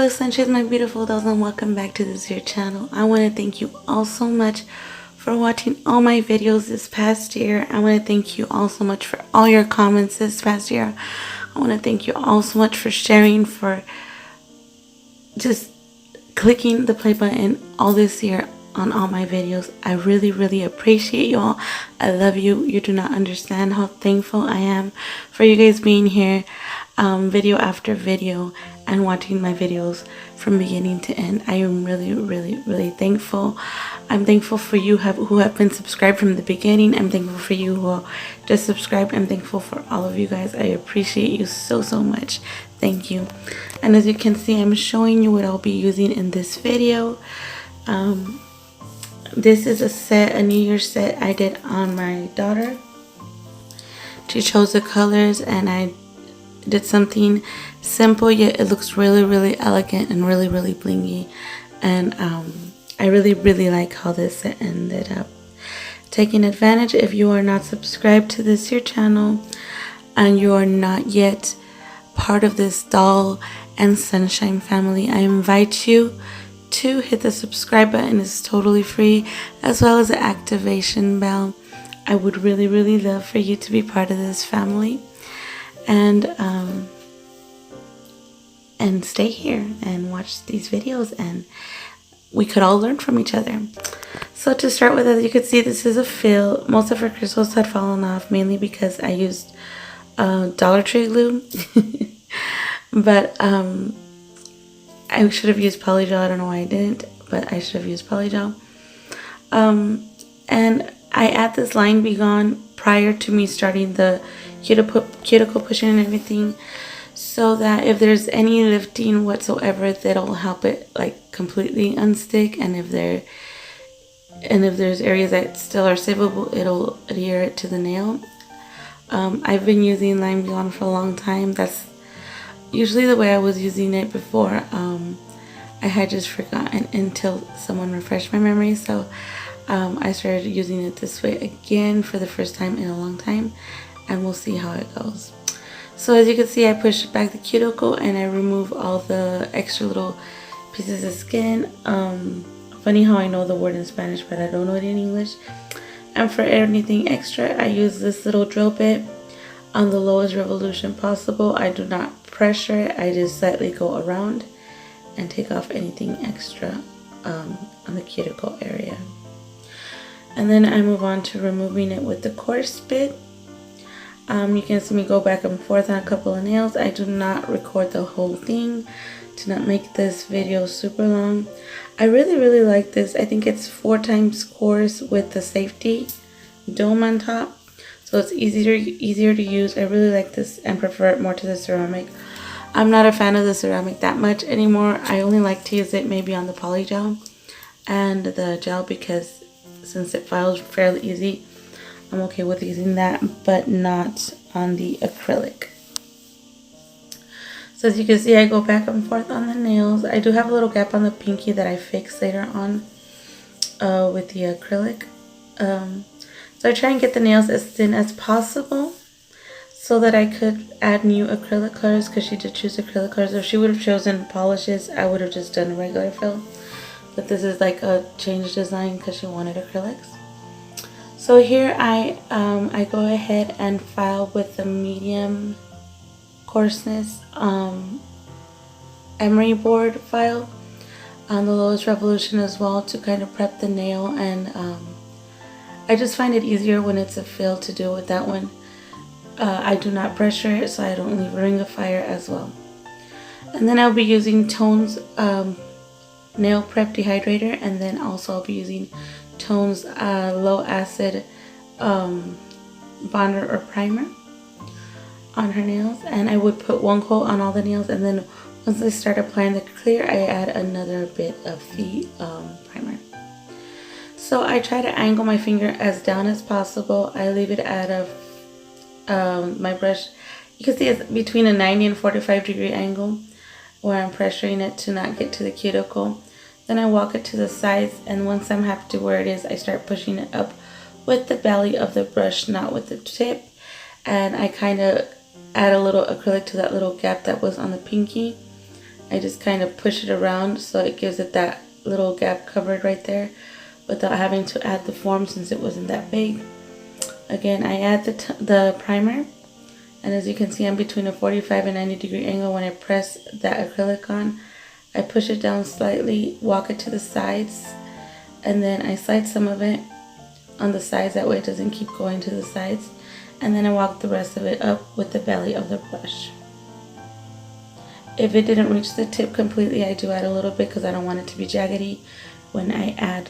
Hello sunshines, my beautiful dolls, and welcome back to this here channel. I want to thank you all so much for watching all my videos this past year. I want to thank you all so much for all your comments this past year. I want to thank you all so much for sharing, for just clicking the play button all this year on all my videos. I really appreciate you all. I love you. You do not understand how thankful I am for you guys being here video after video and watching my videos from beginning to end. I am really thankful. I'm thankful for you who have been subscribed from the beginning. I'm thankful for you who just subscribed. I'm thankful for all of you guys. I appreciate you so much. Thank you. And as you can see, I'm showing you what I'll be using in this video. This is a set, a New Year's set I did on my daughter. She chose the colors and I did something simple, yet it looks really elegant and really blingy. And I really like how this set ended up. Taking advantage, if you are not subscribed to this here channel and you are not yet part of this doll and sunshine family, I invite you to hit the subscribe button. It's totally free, as well as the activation bell. I would really love for you to be part of this family and stay here and watch these videos, and we could all learn from each other. So to start with, as you can see, this is a fill. Most of her crystals had fallen off, mainly because I used Dollar Tree glue. But I should have used polygel. I don't know why I didn't, but I should have used polygel. And I add this line Be Gone prior to me starting the cuticle pushing and everything, so that if there's any lifting whatsoever, that'll help it like completely unstick. And if there's areas that still are savable, it'll adhere it to the nail. I've been using Lime Be Gone for a long time. That's usually the way I was using it before. I had just forgotten until someone refreshed my memory, so I started using it this way again for the first time in a long time, and we'll see how it goes. So as you can see, I push back the cuticle and I remove all the extra little pieces of skin. Funny how I know the word in Spanish but I don't know it in English. And for anything extra, I use this little drill bit on the lowest revolution possible. I do not pressure it, I just slightly go around and take off anything extra on the cuticle area. And then I move on to removing it with the coarse bit. You can see me go back and forth on a couple of nails. I do not record the whole thing to not make this video super long. I really like this. I think it's 4 times coarse with the safety dome on top, so it's easier to use. I really like this and prefer it more to the ceramic. I'm not a fan of the ceramic that much anymore. I only like to use it maybe on the poly gel and the gel, because since it files fairly easy, I'm okay with using that, but not on the acrylic. So as you can see, I go back and forth on the nails. I do have a little gap on the pinky that I fix later on with the acrylic. So I try and get the nails as thin as possible so that I could add new acrylic colors, because she did choose acrylic colors. If she would have chosen polishes, I would have just done a regular fill. But this is like a change design because she wanted acrylics. So here I go ahead and file with the medium coarseness emery board file on the lowest revolution as well, to kind of prep the nail. And I just find it easier when it's a fill to do with that one. I do not pressure it, so I don't leave a ring of fire as well. And then I'll be using Tone's nail prep dehydrator, and then also I'll be using Tone's low acid bonder or primer on her nails. And I would put 1 coat on all the nails, and then once I start applying the clear, I add another bit of the primer. So I try to angle my finger as down as possible. I leave it at my brush, you can see it's between a 90 and 45 degree angle where I'm pressuring it to not get to the cuticle. Then I walk it to the sides, and once I'm happy to where it is, I start pushing it up with the belly of the brush, not with the tip. And I kind of add a little acrylic to that little gap that was on the pinky, I just kind of push it around so it gives it that little gap covered right there without having to add the form since it wasn't that big. Again, I add the primer, and as you can see, I'm between a 45 and 90 degree angle. When I press that acrylic on, I push it down slightly, walk it to the sides, and then I slide some of it on the sides, that way it doesn't keep going to the sides, and then I walk the rest of it up with the belly of the brush. If it didn't reach the tip completely, I do add a little bit because I don't want it to be jaggedy when I add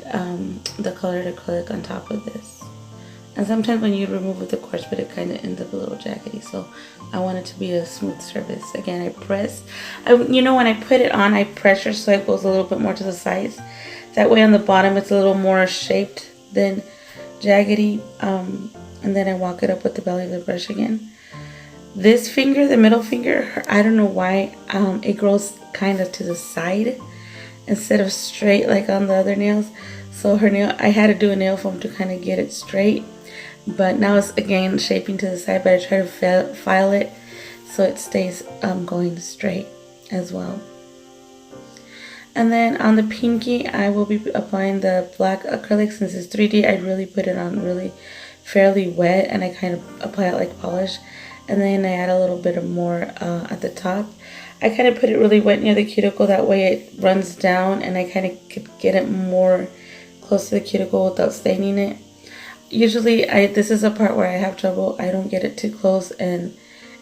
the colored acrylic on top of this. And sometimes when you remove with the quartz, but it kind of ends up a little jaggedy, so I want it to be a smooth surface. Again, I press. You know, when I put it on, I pressure so it goes a little bit more to the sides. That way on the bottom it's a little more shaped than jaggedy. And then I walk it up with the belly of the brush again. This finger, the middle finger, I don't know why, it grows kind of to the side instead of straight like on the other nails. So her nail, I had to do a nail foam to kind of get it straight. But now it's again shaping to the side, but I try to file it so it stays going straight as well. And then on the pinky, I will be applying the black acrylic. Since it's 3D, I really put it on really fairly wet, and I kind of apply it like polish. And then I add a little bit of more at the top. I kind of put it really wet near the cuticle, that way it runs down and I kind of could get it more close to the cuticle without staining it. Usually this is a part where I have trouble. I don't get it too close and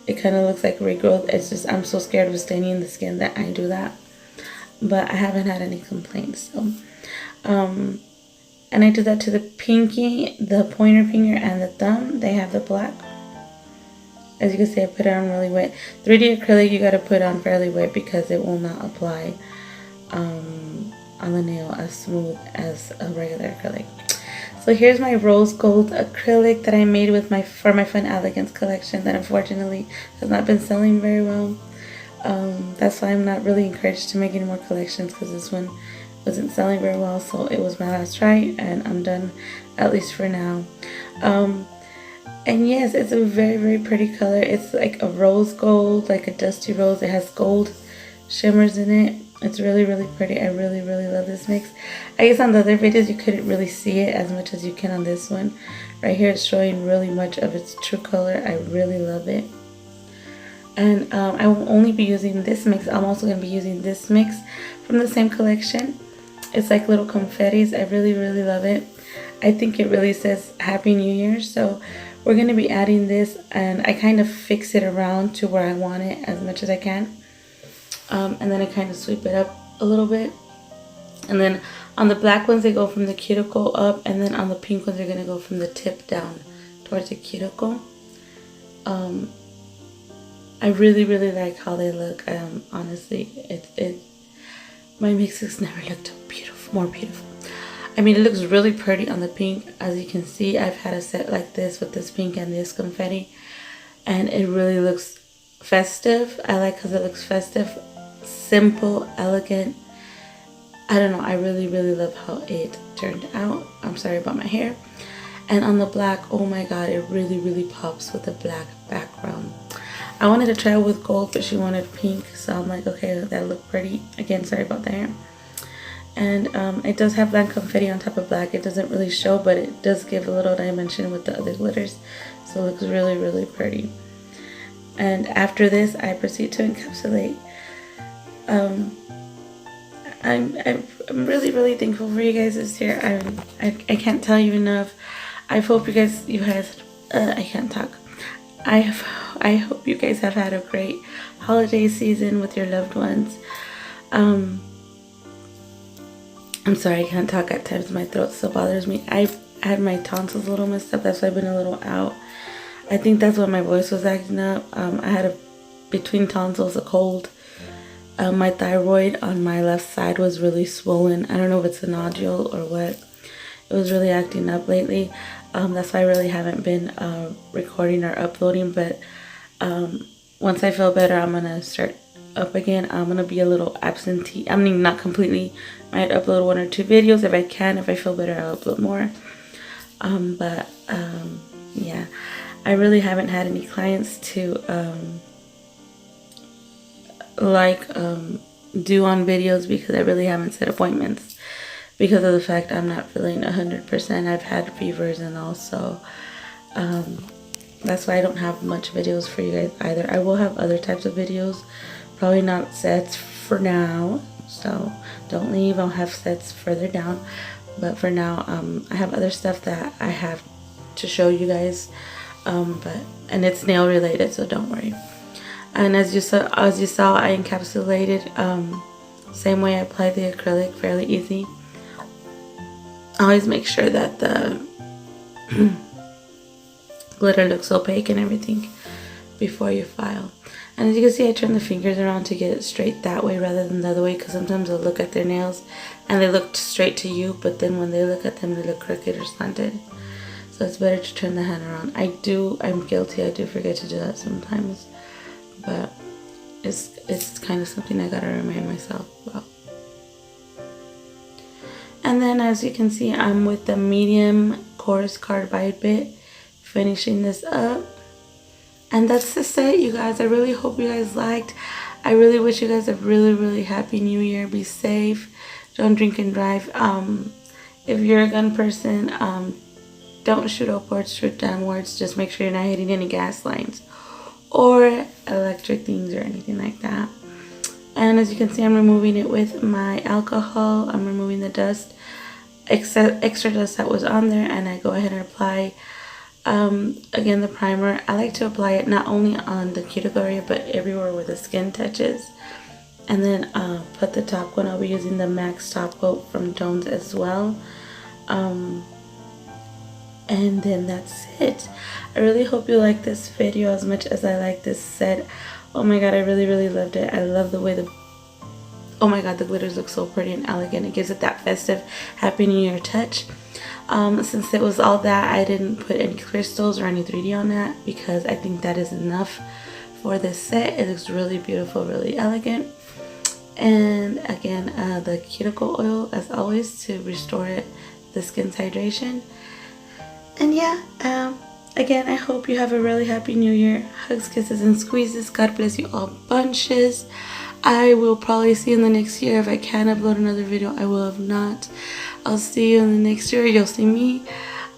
it kind of looks like regrowth. It's just I'm so scared of staining the skin that I do that. But I haven't had any complaints. So, and I do that to the pinky, the pointer finger, and the thumb. They have the black. As you can see, I put it on really wet. 3D acrylic you got to put on fairly wet because it will not apply on the nail as smooth as a regular acrylic. So here's my rose gold acrylic that I made with for my Fun Elegance collection that unfortunately has not been selling very well. That's why I'm not really encouraged to make any more collections, because this one wasn't selling very well. So it was my last try and I'm done, at least for now. And yes, it's a very, very pretty color. It's like a rose gold, like a dusty rose. It has gold shimmers in it. It's really, really pretty. I really, really love this mix. I guess on the other videos you couldn't really see it as much as you can on this one. Right here it's showing really much of its true color. I really love it. And I will only be using this mix. I'm also going to be using this mix from the same collection. It's like little confettis. I really, really love it. I think it really says Happy New Year. So we're going to be adding this, and I kind of fix it around to where I want it as much as I can. And then I kind of sweep it up a little bit. And then on the black ones, they go from the cuticle up. And then on the pink ones, they're going to go from the tip down towards the cuticle. I really, really like how they look. Honestly, my mixes never looked more beautiful. I mean, it looks really pretty on the pink. As you can see, I've had a set like this with this pink and this confetti. And it really looks festive. I like because it looks festive. Simple, elegant. I don't know, I really, really love how it turned out. I'm sorry about my hair. And on the black, oh my god, it really, really pops with the black background. I wanted to try it with gold, but she wanted pink, so I'm like, okay, that looked pretty. Again, sorry about the hair. And it does have black confetti on top of black. It doesn't really show, but it does give a little dimension with the other glitters, so it looks really, really pretty. And after this, I proceed to encapsulate. I'm really, really thankful for you guys this year. I can't tell you enough. I hope you guys I can't talk. I hope you guys have had a great holiday season with your loved ones. I'm sorry, I can't talk at times. My throat still bothers me. I've had my tonsils a little messed up. That's why I've been a little out. I think that's why my voice was acting up. I had between tonsils a cold. My thyroid on my left side was really swollen. I don't know if it's a nodule or what. It was really acting up lately. That's why I really haven't been recording or uploading. But once I feel better, I'm going to start up again. I'm going to be a little absentee. I mean, not completely. I might upload 1 or 2 videos if I can. If I feel better, I'll upload more. Yeah. I really haven't had any clients to do on videos because I really haven't set appointments because of the fact I'm not feeling 100%. I've had fevers and also that's why I don't have much videos for you guys either. I will have other types of videos, probably not sets for now, so don't leave. I'll have sets further down, but for now I have other stuff that I have to show you guys, and it's nail related, so don't worry. And as you saw, I encapsulated same way I applied the acrylic, fairly easy. Always make sure that the glitter looks opaque and everything before you file. And as you can see, I turn the fingers around to get it straight that way rather than the other way, because sometimes they'll look at their nails and they look straight to you, but then when they look at them they look crooked or slanted. So it's better to turn the hand around. I'm guilty, I do forget to do that sometimes, but it's kind of something I gotta remind myself about. And then as you can see, I'm with the medium coarse carbide bit, finishing this up. And that's the set, you guys. I really hope you guys liked. I really wish you guys a really happy new year. Be safe, don't drink and drive. If you're a gun person, don't shoot upwards, shoot downwards. Just make sure you're not hitting any gas lines or electric things or anything like that. And as you can see, I'm removing it with my alcohol. I'm removing the dust, extra dust that was on there, and I go ahead and apply again the primer. I like to apply it not only on the cuticle area but everywhere where the skin touches. And then put the top one. I'll be using the MAX top coat from Jones as well. And then that's it. I really hope you like this video as much as I like this set. Oh my god, I really loved it. I love the way oh my god, the glitters look so pretty and elegant. It gives it that festive Happy New Year touch. Since it was all that, I didn't put any crystals or any 3D on that because I think that is enough for this set. It looks really beautiful, really elegant. And again, the cuticle oil as always to restore the skin's hydration. And yeah, again, I hope you have a really happy new year. Hugs, kisses, and squeezes. God bless you all bunches. I will probably see you in the next year. If I can upload another video, I will. If not, I'll see you in the next year. You'll see me.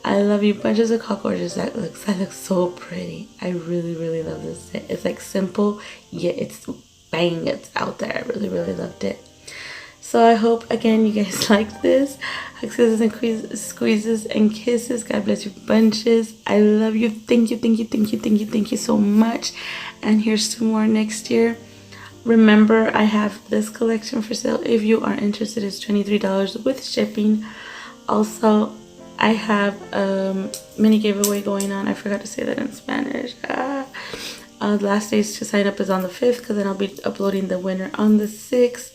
I love you bunches. Look how gorgeous that looks. That looks so pretty. I really love this set. It's like simple, yet it's bang, it's out there. I really loved it. So I hope again you guys liked this. Hugs, kisses, and squeezes and kisses. God bless you bunches. I love you. Thank you so much. And here's to more next year. Remember, I have this collection for sale. If you are interested, it's $23 with shipping. Also, I have a mini giveaway going on. I forgot to say that in Spanish. The last days to sign up is on the 5th, because then I'll be uploading the winner on the 6th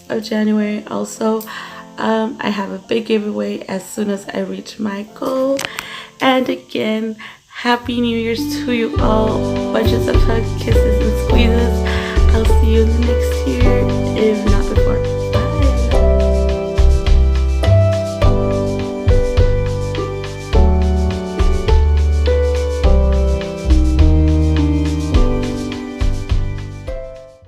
of January. Also, I have a big giveaway as soon as I reach my goal. And again, Happy New Year's to you all. Bunches of hugs, kisses, and squeezes. I'll see you in the next year.